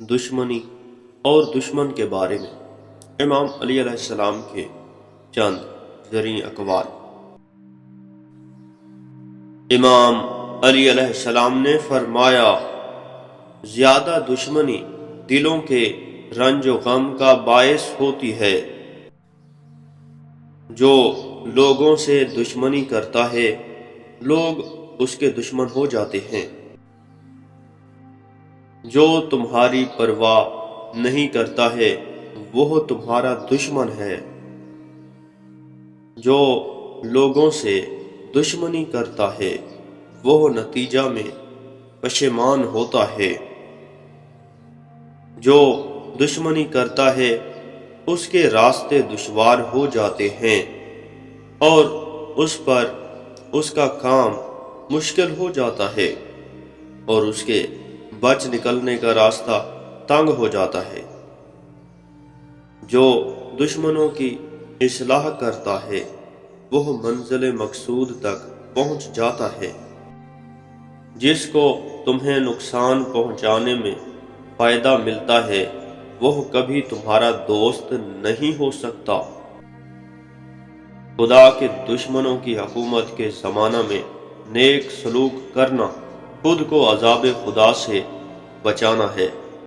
دشمنی اور دشمن کے بارے میں امام علی علیہ السلام کے چند زرعی اقوال۔ امام علی علیہ السلام نے فرمایا، زیادہ دشمنی دلوں کے رنج و غم کا باعث ہوتی ہے۔ جو لوگوں سے دشمنی کرتا ہے لوگ اس کے دشمن ہو جاتے ہیں۔ جو تمہاری پرواہ نہیں کرتا ہے وہ تمہارا دشمن ہے۔ جو لوگوں سے دشمنی کرتا ہے وہ نتیجہ میں پشیمان ہوتا ہے۔ جو دشمنی کرتا ہے اس کے راستے دشوار ہو جاتے ہیں اور اس پر اس کا کام مشکل ہو جاتا ہے اور اس کے بچ نکلنے کا راستہ تنگ ہو جاتا ہے۔ جو دشمنوں کی اصلاح کرتا ہے وہ منزل مقصود تک پہنچ جاتا ہے۔ جس کو تمہیں نقصان پہنچانے میں فائدہ ملتا ہے وہ کبھی تمہارا دوست نہیں ہو سکتا۔ خدا کے دشمنوں کی حکومت کے زمانہ میں نیک سلوک کرنا خود کو عذاب خدا سے بچانا ہے۔